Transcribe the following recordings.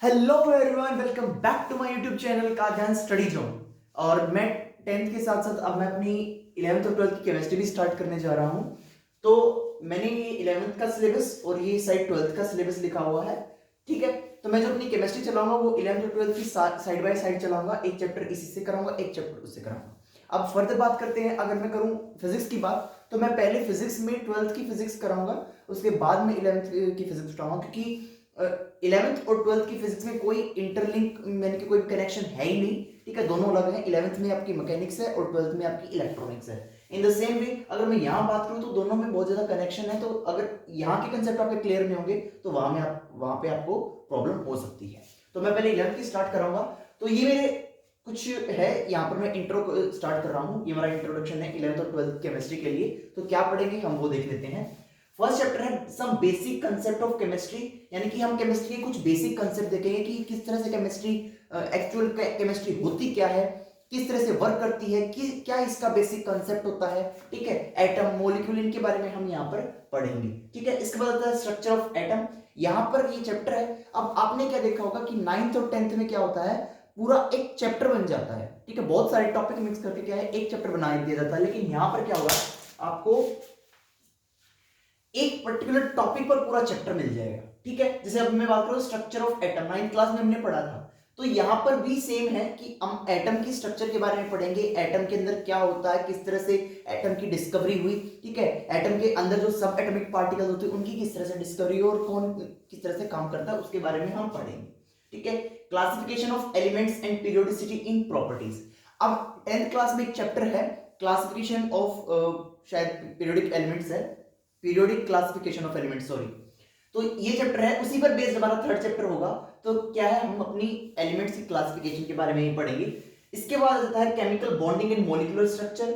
Hello everyone, welcome back to my YouTube channel का ध्यान study zone. और मैं 10th के साथ साथ अब मैं अपनी 11th और 12th की केमिस्ट्री भी स्टार्ट करने जा रहा हूँ। तो मैंने ये 11th का सिलेबस और ये साइड 12th का सिलेबस लिखा हुआ है। ठीक है, तो मैं जो अपनी केमिस्ट्री चलाऊंगा वो 11th और 12th की साइड बाय साइड चलाऊंगा। एक चैप्टर इसी से कराऊंगा, एक चैप्टर उससे कराऊंगा। अब फर्दर बात करते हैं। अगर मैं करूं फिजिक्स की बात, तो मैं पहले फिजिक्स में 12th की फिजिक्स कराऊंगा, उसके बाद में 11th की फिजिक्स उठाऊंगा, क्योंकि 11th और 12th की फिजिक्स में कोई इंटरलिंक यानी कि कोई कनेक्शन है ही नहीं। ठीक है, दोनों अलग हैं। 11th में आपकी मैकेनिक्स है और 12th में आपकी इलेक्ट्रॉनिक्स है। इन द सेम वे अगर मैं यहाँ बात करूँ तो दोनों में बहुत ज्यादा कनेक्शन है। तो अगर यहाँ के कंसेप्ट आपके क्लियर नहीं होंगे तो वहां पे आपको प्रॉब्लम हो सकती है। तो मैं पहले 11th की स्टार्ट कराऊंगा। तो ये मेरे कुछ है, यहाँ पर मैं इंट्रो स्टार्ट कर रहा हूँ। ये हमारा इंट्रोडक्शन है 11th और 12th केमिस्ट्री के लिए। तो क्या पढ़ेंगे हम वो देख लेते हैं। फर्स्ट चैप्टर है some basic concept of chemistry, यानी कि हम केमिस्ट्री के कुछ बेसिक कंसेप्ट देखेंगे कि किस तरह से केमिस्ट्री एक्चुअल केमिस्ट्री होती क्या है, किस तरह से वर्क करती है, कि क्या इसका बेसिक कंसेप्ट होता है। ठीक है, एटम मॉलिक्यूल इनके बारे में हम यहाँ पर पढ़ेंगे। ठीक है, इसके बाद आता है स्ट्रक्चर ऑफ एटम। यहाँ पर ये चैप्टर है। अब आपने क्या देखा होगा कि 9th और 10th में क्या होता है, पूरा एक चैप्टर बन जाता है। ठीक है, बहुत सारे टॉपिक मिक्स करके क्या है एक चैप्टर बना दिया जाता है। लेकिन यहाँ पर क्या होगा, आपको एक पर्टिकुलर टॉपिक पर पूरा चैप्टर मिल जाएगा। ठीक है, जैसे अब मैं बात करूं structure of atom, 9th class में हमने पढ़ा था। तो यहां पर भी सेम है कि हम एटम की स्ट्रक्चर के बारे में पढ़ेंगे, एटम के अंदर क्या होता है, किस तरह से एटम की डिस्कवरी हुई। ठीक है, एटम के अंदर जो सब एटॉमिक पार्टिकल्स होते हैं उनकी किस तरह से डिस्कवरी और कौन किस तरह से काम करता है उसके बारे में हम पढ़ेंगे। ठीक है, classification of elements and periodicity in properties. अब 10th क्लास में एक चैप्टर है क्लासिफिकेशन ऑफ, शायद पीरियोडिक एलिमेंट्स है, periodic classification of element, sorry. तो ये चैप्टर है, उसी पर बेस्ड हमारा थर्ड चैप्टर होगा। तो क्या है, हम अपनी एलिमेंट्स की क्लासिफिकेशन के बारे में ही पढ़ेंगे। इसके बाद आता है chemical bonding and molecular structure.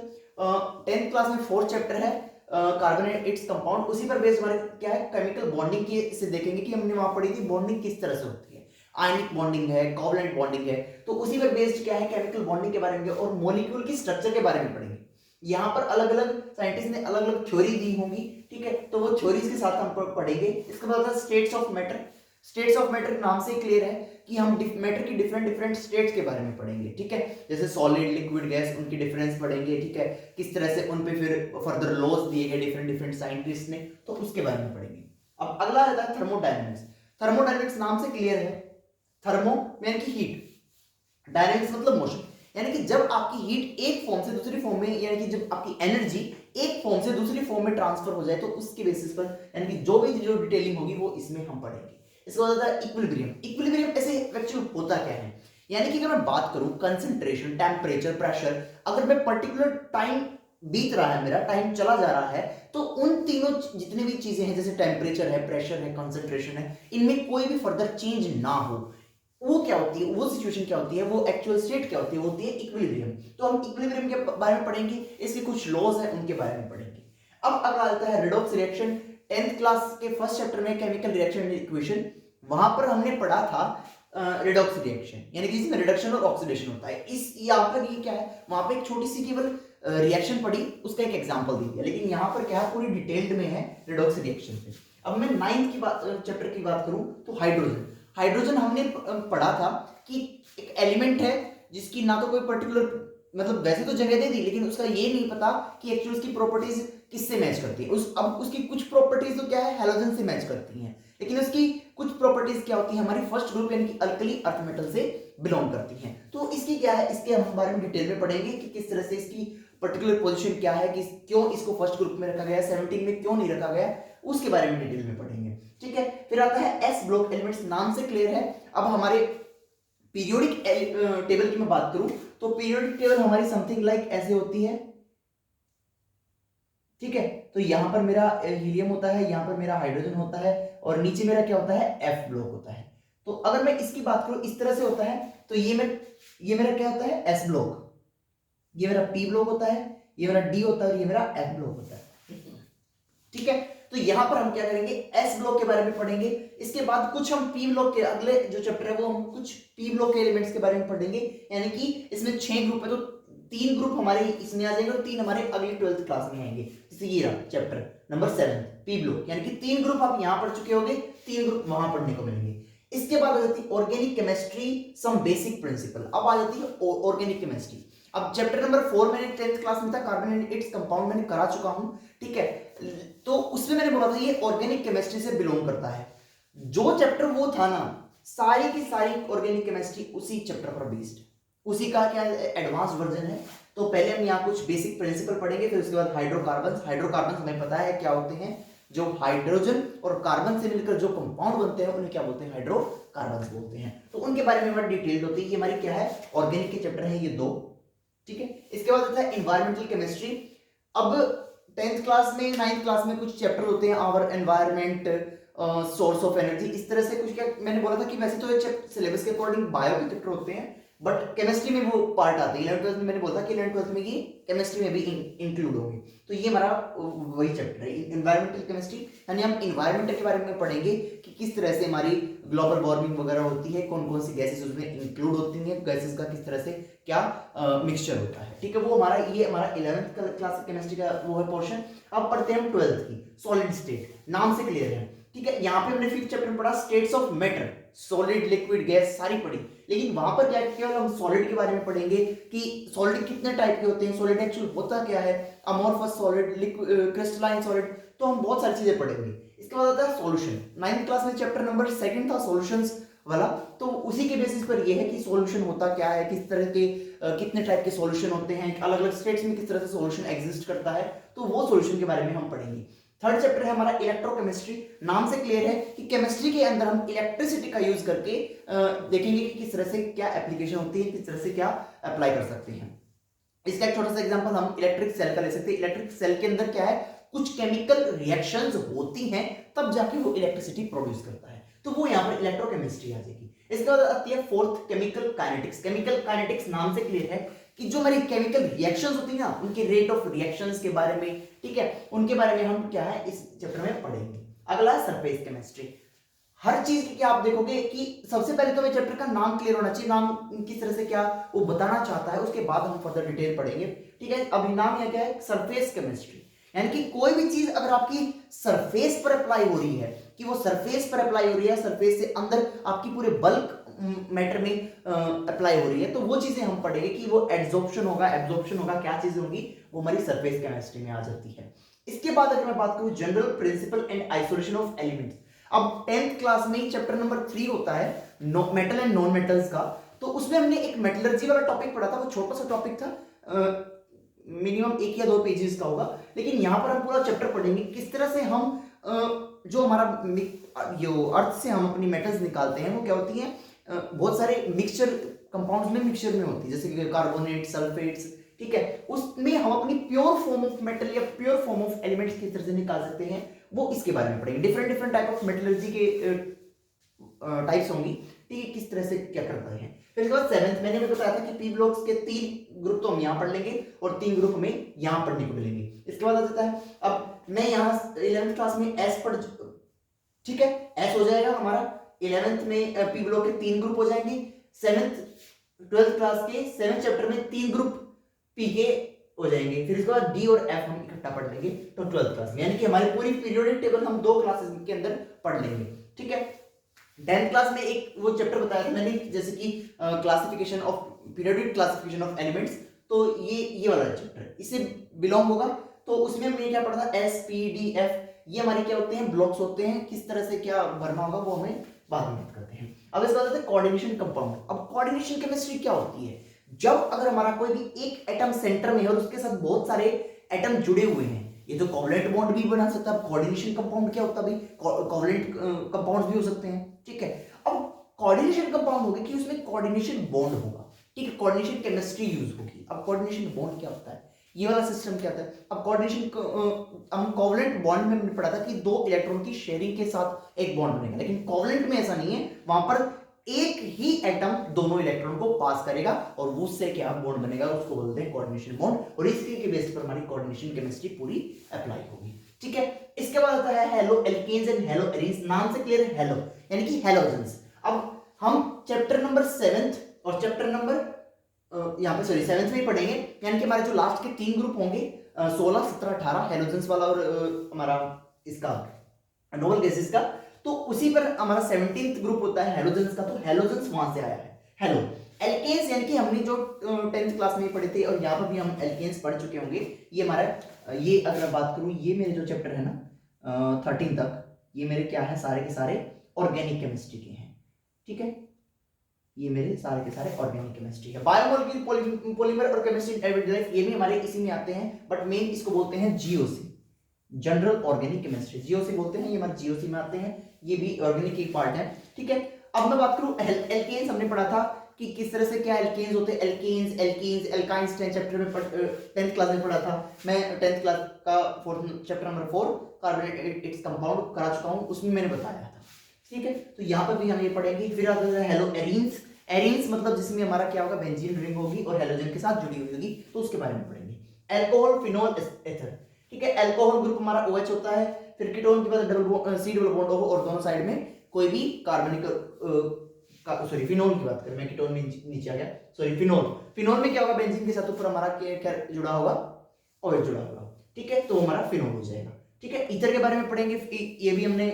10th class में फोर्थ चैप्टर है कार्बन एंड इट्स कंपाउंड। उसी पर बेस्ड हमारे क्या है, केमिकल बॉन्डिंग की से देखेंगे कि हमने वहां पढ़ी थी बॉन्डिंग किस तरह से होती है, आयनिक बॉन्डिंग है, कोवलेंट बॉन्डिंग है। तो उसी पर बेस्ड क्या है, केमिकल बॉन्डिंग के बारे में और मॉलिक्यूल की स्ट्रक्चर के बारे में पढ़ेंगे। यहाँ पर अलग अलग साइंटिस्ट ने अलग अलग थ्योरी दी होंगी। ठीक है, तो वो थ्योरीज के साथ हम पढ़ेंगे। इसके बाद states of matter. States of matter नाम से क्लियर है कि हम मैटर की डिफरेंट डिफरेंट स्टेट्स के बारे में पढ़ेंगे। ठीक है, जैसे सॉलिड, लिक्विड, गैस, उनकी डिफरेंस पढ़ेंगे। ठीक है, किस तरह से उन पे फिर फर्दर लॉज दिए गए डिफरेंट डिफरेंट साइंटिस्ट ने, तो उसके बारे में पढ़ेंगे। अब अगला रहता है थर्मोडायनेमिक्स। थर्मोडायनेमिक्स नाम से क्लियर है, थर्मो यानी कि हीट, डायनेमिक्स मतलब मोशन, यानी कि जब आपकी हीट एक फॉर्म से दूसरी फॉर्म में, यानी कि जब आपकी एनर्जी एक फॉर्म से दूसरी फॉर्म में ट्रांसफर हो जाए तो उसके बेसिस पर यानी कि जो डिटेलिंग होगी वो इसमें हम पढ़ेंगे। इसके बाद आता है इक्विलिब्रियम। इक्विलिब्रियम ऐसे एक्चुअल होता क्या है, यानी कि अगर मैं बात करूं कंसंट्रेशन, टेम्परेचर, प्रेशर, अगर मैं पर्टिकुलर टाइम बीत रहा है, मेरा टाइम चला जा रहा है, तो उन तीनों जितनी भी चीजें हैं, जैसे टेम्परेचर है, प्रेशर है, कंसंट्रेशन है, इनमें कोई भी फर्दर चेंज ना हो, वो क्या होती है, वो सिचुएशन क्या होती है, वो एक्चुअल स्टेट क्या होती है, वो होती है इक्विलिब्रियम। तो हम इक्विलिब्रियम के बारे में पढ़ेंगे, इसके कुछ लॉज हैं उनके बारे में पढ़ेंगे। अब अगला आता है रिडॉक्स रिएक्शन। 10th क्लास के फर्स्ट चैप्टर में केमिकल रिएक्शन इक्वेशन, वहां पर हमने पढ़ा था रिडॉक्स रिएक्शन, यानी कि जिसमें रिडक्शन और ऑक्सीडेशन होता है। इस यहाँ पर ये क्या है, वहां पे एक छोटी सी केवल रिएक्शन पढ़ी, उसका एक एग्जांपल दे दिया। लेकिन यहाँ पर क्या है, पूरी डिटेल्ड में है रिडॉक्स रिएक्शन पे। अब मैं 9th की बात चैप्टर की बात करूं तो हाइड्रोजन। हाइड्रोजन हमने पढ़ा था कि एक एलिमेंट है जिसकी ना तो कोई पर्टिकुलर, मतलब वैसे तो जगह दे दी, लेकिन उसका ये नहीं पता कि एक्चुअली उसकी प्रॉपर्टीज किससे मैच करती है। अब उसकी कुछ प्रॉपर्टीज तो क्या है, हैलोजन से मैच करती हैं, लेकिन उसकी कुछ प्रॉपर्टीज क्या होती है, हमारी फर्स्ट ग्रुप यानी कि अल्कली अर्थ मेटल से बिलोंग करती हैं। तो इसकी क्या है, इसके हम बारे में डिटेल में पढ़ेंगे कि किस तरह से इसकी पर्टिकुलर पोजीशन क्या है, कि क्यों इसको फर्स्ट ग्रुप में रखा गया, 17 में क्यों नहीं रखा गया, उसके बारे में डिटेल में पढ़ेंगे। ठीक है, फिर आता है एस ब्लॉक एलिमेंट्स, नाम से क्लियर है। अब हमारे पीरियोडिक टेबल की मैं बात करूं तो पीरियोडिक टेबल हमारी समथिंग लाइक ऐसे होती है। ठीक है, तो यहां पर मेरा हीलियम होता है, यहां पर मेरा हाइड्रोजन होता है, और नीचे मेरा क्या होता है, एफ ब्लॉक होता है। तो अगर मैं इसकी बात करूं इस तरह से होता है, तो ये मेरा क्या होता है, एस ब्लॉक, ये मेरा पी ब्लॉक होता है, ये मेरा डी होता है और ये मेरा एफ ब्लॉक होता है। ठीक है, तो यहां पर हम क्या करेंगे, एस ब्लॉक के बारे में पढ़ेंगे। इसके बाद कुछ हम पी ब्लॉक के, अगले जो चैप्टर है वो हम कुछ पी ब्लॉक के एलिमेंट्स के बारे में पढ़ेंगे। यानी कि इसमें 6 ग्रुप है, तो 3 ग्रुप हमारे इसमें आ जाएंगे और 3 हमारे अगली 12th क्लास में आएंगे। जैसे ये रहा चैप्टर नंबर 7 पी ब्लॉक, यानी कि 3 ग्रुप आप यहां पढ़ चुके होंगे, 3 ग्रुप वहां पढ़ने को मिलेंगे। इसके बाद आ जाती है organic chemistry some basic principle. अब आ जाती है ऑर्गेनिक केमिस्ट्री। अब चैप्टर नंबर 4 मैंने 10th क्लास में था, कार्बन एंड इट्स कंपाउंड मैंने करा चुका हूं, ठीक है। तो उसमें मैंने बोला था ये ऑर्गेनिक केमिस्ट्री से बिलोंग करता है। जो चैप्टर वो था ना, सारी की सारी ऑर्गेनिक केमिस्ट्री उसी चैप्टर पर बेस्ड, उसी का क्या एडवांस वर्जन है। तो पहले हम यहाँ कुछ बेसिक प्रिंसिपल पढ़ेंगे, फिर उसके बाद हाइड्रोकार्बन। हाइड्रोकार्बन हमें पता है क्या होते हैं, जो हाइड्रोजन और कार्बन से मिलकर जो कंपाउंड बनते हैं उन्हें क्या बोलते हैं, हाइड्रोकार्बन बोलते हैं। तो उनके बारे में बड़ी डिटेल्ड होती है। ये हमारी क्या है, ऑर्गेनिक के चैप्टर है ये 2, ठीक है। इसके बाद आता है एनवायरमेंटल केमिस्ट्री। अब 10th क्लास में 9th क्लास में कुछ चैप्टर होते हैं, our environment, source of energy, इस तरह से कुछ। क्या मैंने बोला था कि वैसे तो ये सिलेबस के अकॉर्डिंग बायो के चैप्टर होते हैं, बट केमिस्ट्री में वो पार्ट आते हैं। 11th 12th में मैंने बोला था कि 11th 12th में ये केमिस्ट्री में भी इंक्लूड होंगे। तो ये हमारा वही चैप्टर है एनवायरमेंटल केमिस्ट्री, यानी हम एनवायरमेंट के बारे में पढ़ेंगे कि किस तरह से हमारी ग्लोबल वार्मिंग वगैरह होती है, कौन कौन सी गैसेस उसमें इंक्लूड होती हैं, गैसेस का किस तरह से क्या मिक्सचर होता है, ठीक है। वो हमारा ये हमारा 11th क्लास केमिस्ट्री का वो है पोर्शन। अब पढ़ते हैं हम 12th की सॉलिड स्टेट, नाम से क्लियर है, ठीक है। यहाँ पे हमने 5th चैप्टर में पढ़ा states of matter, solid liquid gas सारी पढ़ी, लेकिन वहां पर क्या केवल हम सॉलिड के बारे में पढ़ेंगे कि सॉलिड कितने टाइप के होते हैं, सॉलिड एक्चुअल होता क्या है, amorphous solid, liquid, crystalline solid, तो हम बहुत सारी चीजें पढ़ेंगे। इसके बाद आता है सॉल्यूशन। 9th क्लास में चैप्टर नंबर 2 था सॉल्यूशंस वाला, तो उसी के बेसिस पर यह है कि सॉल्यूशन होता क्या है, किस तरह के कितने टाइप के सॉल्यूशन होते हैं, अलग अलग स्टेट्स में किस तरह से सॉल्यूशन एग्जिस्ट करता है, तो वो सॉल्यूशन के बारे में हम पढ़ेंगे। 3rd चैप्टर है हमारा इलेक्ट्रोकेमिस्ट्री। नाम से क्लियर है कि केमिस्ट्री के अंदर हम इलेक्ट्रिसिटी का यूज करके देखेंगे कि किस तरह से क्या एप्लीकेशन होती है, किस तरह से क्या अप्लाई कर सकते हैं। इसका एक छोटा सा एग्जांपल हम इलेक्ट्रिक सेल का ले सकते हैं। इलेक्ट्रिक सेल के अंदर क्या है, कुछ केमिकल रिएक्शंस होती हैं, तब जाके वो इलेक्ट्रिसिटी प्रोड्यूस करता है, तो वो यहाँ पर इलेक्ट्रोकेमिस्ट्री आ जाएगी। इसके बाद आती है 4th chemical kinetics. Chemical kinetics नाम से क्लियर है कि जो हमारी केमिकल रिएक्शंस होती है ना, उनके रेट ऑफ रिएक्शंस के बारे में, ठीक है, उनके बारे में हम क्या है इस चैप्टर में पढ़ेंगे। अगला सरफेस केमिस्ट्री। हर चीज की क्या आप देखोगे कि सबसे पहले तो चैप्टर का नाम क्लियर होना चाहिए, नाम किस तरह से क्या वो बताना चाहता है, उसके बाद हम फर्दर डिटेल पढ़ेंगे, ठीक है। अभी नाम यह क्या है, सरफेस केमिस्ट्री, यानी कि कोई भी चीज अगर आपकी सरफेस पर अप्लाई हो रही है, कि वो सरफेस पर अप्लाई हो रही है, सरफेस से अंदर आपकी पूरे बल्क मैटर में अप्लाई हो रही है, तो वो चीजें हम पढ़ेंगे कि वो एड्सॉर्प्शन होगा, एब्जॉर्प्शन होगा, क्या चीजें होंगी, वो हमारी सरफेस केमिस्ट्री में आ जाती है। इसके बाद अगर मैं बात करूं general principle and isolation of elements. अब 10th क्लास में चैप्टर नंबर 3 होता है मेटल एंड नॉन मेटल्स का, तो उसमें हमने एक मेटलर्जी वाला टॉपिक पढ़ा था, वो छोटा सा टॉपिक था, मिनिमम 1 या 2 पेजेस का होगा, लेकिन यहां पर हम पूरा चैप्टर पढ़ेंगे किस तरह से हम जो हमारा जो अर्थ से हम अपनी मेटल्स निकालते हैं वो क्या होती है, बहुत सारे मिक्सचर कंपाउंड्स में मिक्सचर में होती है, जैसे कि कार्बोनेट, सल्फेट्स, ठीक है, उसमें हम अपनी प्योर फॉर्म ऑफ मेटल या प्योर फॉर्म ऑफ एलिमेंट्स किस तरह से निकाल सकते हैं, वो इसके बारे में पढ़ेंगे। Different different type of metallurgy के टाइप्स होंगी, ठीक है, किस तरह से क्या करता है। फिर इसके बाद 7th मैंने बताया था कि पी ब्लॉक्स के 3 ग्रुप तो हम यहाँ पढ़ लेंगे और 3 ग्रुप में यहाँ पढ़ने को मिलेंगे। इसके बाद आ जाता है, अब मैं यहाँ 11th क्लास में एस पढ़, ठीक है, एस हो जाएगा हमारा। 11th में पी ब्लॉक के 3 ग्रुप हो जाएंगे। 12th क्लास के 7th चैप्टर में 3 ग्रुप पी के हो जाएंगे। फिर इसके बाद डी और एफ हम इकट्ठा पढ़ लेंगे तो 12th क्लास में, यानी कि हमारी पूरी पीरियोडिक टेबल हम 2 क्लासेस के अंदर पढ़ लेंगे, ठीक है। 10th क्लास में एक वो चैप्टर बताया था मैंने, जैसे कि classification of periodic classification of elements, तो ये वाला चैप्टर इससे बिलोंग होगा। तो उसमें हमने क्या पढ़ा था, एस पी डी एफ, ये हमारे क्या होते हैं, ब्लॉक्स होते हैं, किस तरह से क्या भरना होगा वो हमें बाद में बात करते हैं। अब इस बात कोऑर्डिनेशन कंपाउंड। अब कोऑर्डिनेशन केमिस्ट्री क्या होती है, जब अगर हमारा कोई भी एक एटम सेंटर में है और उसके साथ बहुत सारे एटम जुड़े हुए हैं, ये तो कोवलेंट बॉन्ड भी बना सकता है। कोऑर्डिनेशन कंपाउंड क्या होता है भाई, कोवलेंट कंपाउंड्स भी हो सकते हैं, ठीक है। अब कोऑर्डिनेशन कंपाउंड होगा कि उसमें कोऑर्डिनेशन बॉन्ड होगा, ठीक है, कोऑर्डिनेशन केमिस्ट्री यूज होगी। अब कोऑर्डिनेशन बॉन्ड क्या होता है, ये वाला सिस्टम क्या होता है। अब कोऑर्डिनेशन हम कोवलेंट बॉन्ड में हमने पढ़ा था कि 2 इलेक्ट्रॉन की शेयरिंग के साथ एक बॉन्ड बनेगा, लेकिन कोवलेंट में ऐसा नहीं है, वहां पर एक ही एटम दोनों इलेक्ट्रॉन को पास करेगा और उससे क्या बॉन्ड बनेगा, उसको बोलते हैं कोऑर्डिनेशन बॉन्ड, और इसके के बेस पर हमारी कोऑर्डिनेशन केमिस्ट्री पूरी अप्लाई होगी, ठीक है। इसके बाद आता है haloalkanes and haloarenes. नाम से क्लियर है, हेलो यानी कि हेलोजेंस। अब हम चैप्टर नंबर 7th और चैप्टर नंबर यहाँ पे 7th में ही पढ़ेंगे, यानी कि हमारे जो लास्ट के 3 ग्रुप होंगे 16, 17, 18 हेलोजेंस वाला और हमारा इसका नोबल गैसेस का, तो उसी पर हमारा 17th ग्रुप होता है हैलोजेंस का, तो हैलोजेंस वहां से आया है। हेलो एल्केन्स, यानी कि हमने जो 10th क्लास में पढ़े थे और यहाँ पर भी हम एल्केन्स पढ़ चुके होंगे। ये हमारा ये अगर बात करूँ, ये मेरे जो चैप्टर है ना 13 तक, ये मेरे क्या है, सारे के सारे ऑर्गेनिक केमिस्ट्री के हैं। ठीक है, ये मेरे सारे के सारे ऑर्गेनिक केमिस्ट्री है। बायोमोलिक्यूल पॉलीमर और केमिस्ट्री इन एवरीडे लाइफ, ये भी हमारे इसी में आते हैं, बट मेन इसको बोलते हैं GOC, general organic chemistry, GOC बोलते हैं, ये हमारे जीओसी में आते हैं, ये भी ऑर्गेनिक एक पार्ट है। ठीक है, अब मैं बात करूं एल्केन्स, हमने पढ़ा था कि किस तरह से क्या एल्केन्स होते हैं, alkanes, alkenes, alkynes 10th chapter में 10th क्लास में पढ़ा था मैं। 10th क्लास का 4th chapter number 4 carbonate its compound करा चुका हूं, उसमें मैंने बताया था। ठीक है, तो यहाँ पर भी हम ये पढ़ेंगे। फिर आता है हेलो एरीन्स, एरीन्स मतलब जिसमें हमारा क्या होगा, बेंजीन रिंग होगी और हैलोजन के साथ जुड़ी हुई होगी, तो उसके बारे में पढ़ेंगे। अल्कोहल, फिनोल, एथर। ठीक है, अल्कोहल ग्रुप हमारा OH होता है। फिर कीटोन के बाद C डबल बॉन्ड हो और दोनों साइड में कोई भी कार्बनिक सॉरी फिनोल की बात करें, मैं कीटोन में नीचे आ गया, सॉरी फिनोल। फिनोल में क्या होगा, बेंजीन के साथ ऊपर हमारा क्या जुड़ा होगा, OH जुड़ा होगा। ठीक है, तो हमारा फिनोल हो जाएगा। ठीक है, ईथर के बारे में पढ़ेंगे, ये भी हमने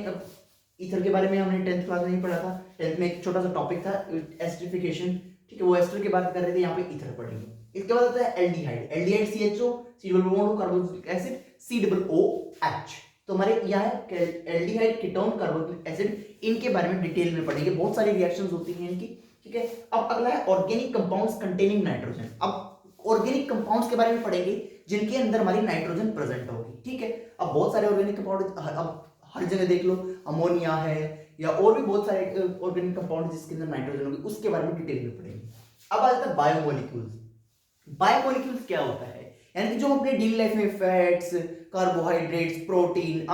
ईथर के बारे में हमने 10th क्लास में ही पढ़ा था। 10th में एक छोटा सा टॉपिक था एस्टरिफिकेशन। ठीक है, वो एस्टर की बात कर रहे थे, यहाँ पे ईथर पढ़ेंगे। इसके बाद आता है aldehyde, aldehyde CHO, C double bond carboxylic acid, COOH। तो हमारे यहाँ है एल्डिहाइड, कीटोन, कार्बोक्सिलिक एसिड, इनके बारे में डिटेल में पढ़ेंगे, बहुत सारी रिएक्शंस होती हैं इनकी। ठीक है, अब अगला है ऑर्गेनिक कंपाउंड्स कंटेनिंग नाइट्रोजन। अब ऑर्गेनिक कंपाउंड्स के बारे में पढ़ेंगे जिनके अंदर हमारी नाइट्रोजन प्रेजेंट होगी। ठीक है, अब बहुत सारे ऑर्गेनिक कंपाउंड अब हर जगह देख लो, अमोनिया है या और भी बहुत सारे ऑर्गेनिक कंपाउंड जिसके अंदर नाइट्रोजन होगी, उसके बारे में डिटेल में पढ़ेंगे। अब आ जाता है बायोमोलिक्यूल्स। बायोमोलिक्यूल्स क्या होता है, यानी कि जो हम अपने डेली लाइफ में फैट्स, कार्बोहाइड्रेट्स, प्रोटीन,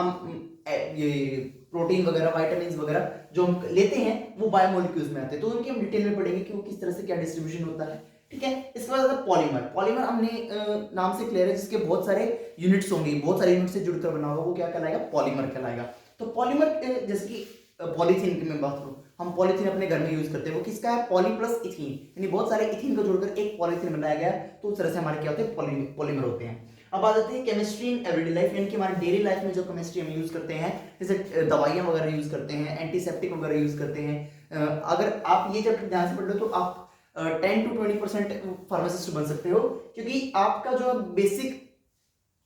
ये प्रोटीन वगैरह, विटामिन्स वगैरह जो हम लेते हैं, वो बायोमोलिक्यूल्स में आते हैं। तो उनकी हम डिटेल में पढ़ेंगे कि वो किस तरह से क्या डिस्ट्रीब्यूशन होता है। ठीक है, इसके बाद आता है पॉलीमर। पॉलीमर हमने नाम से क्लियर है, जिसके बहुत सारे यूनिट्स होंगे, बहुत सारे यूनिट से जुड़कर बना होगा, वो क्या कहलाएगा, पॉलीमर कहलाएगा। तो पॉलीमर जैसे कि पॉलीथीन की मैं बात करूं, हम पॉलीथीन अपने घर में यूज करते हैं, वो किसका है, पॉली प्लस इथीन, यानी बहुत सारे इथीन को जोड़कर एक पॉलीथीन बनाया गया, तो उस तरह से हमारे क्या होते हैं, पॉलीमर होते हैं। अब आ जाती है केमिस्ट्री इन एवरीडे लाइफ, यानी कि हमारे डेली लाइफ में जो केमिस्ट्री हम यूज करते हैं, जैसे दवाइयां वगैरह यूज करते हैं, एंटीसेप्टिक वगैरह यूज करते हैं। अगर आप ये चैप्टर ध्यान से पढ़ लो तो आप 10 to 20% फार्मासिस्ट बन सकते हो, क्योंकि आपका जो बेसिक,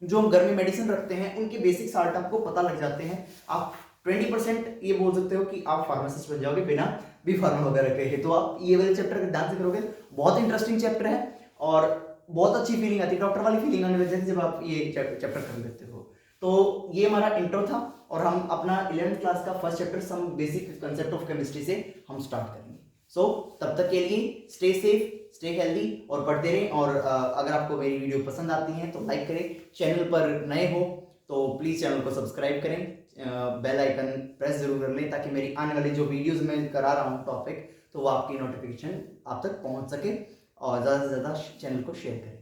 जो हम घर में मेडिसिन रखते हैं, उनके बेसिक साल्ट आपको पता लग जाते हैं। आप 20% ये बोल सकते हो कि आप फार्मासिस्ट बन जाओगे बिना बी फार्मा वगैरह के। तो आप ये वाले चैप्टर ध्यान से करोगे, बहुत इंटरेस्टिंग चैप्टर है और बहुत अच्छी फीलिंग आती है, डॉक्टर वाली फीलिंग आने लग जाती है जब आप ये चैप्टर कर लेते हो। तो ये हमारा इंट्रो था और हम अपना 11th क्लास का first chapter some basic concept of chemistry से हम स्टार्ट करेंगे। सो तब तक के लिए स्टे सेफ, स्टे हेल्दी और पढ़ते रहें। और अगर आपको मेरी वीडियो पसंद आती है तो लाइक करें, चैनल पर नए हो तो प्लीज़ चैनल को सब्सक्राइब करें, बेल आइकन प्रेस जरूर कर लें, ताकि मेरी आने वाली जो वीडियोस मैं करा रहा हूँ टॉपिक, तो वो आपकी नोटिफिकेशन आप तक पहुँच सके। और ज़्यादा से ज़्यादा चैनल को शेयर करें।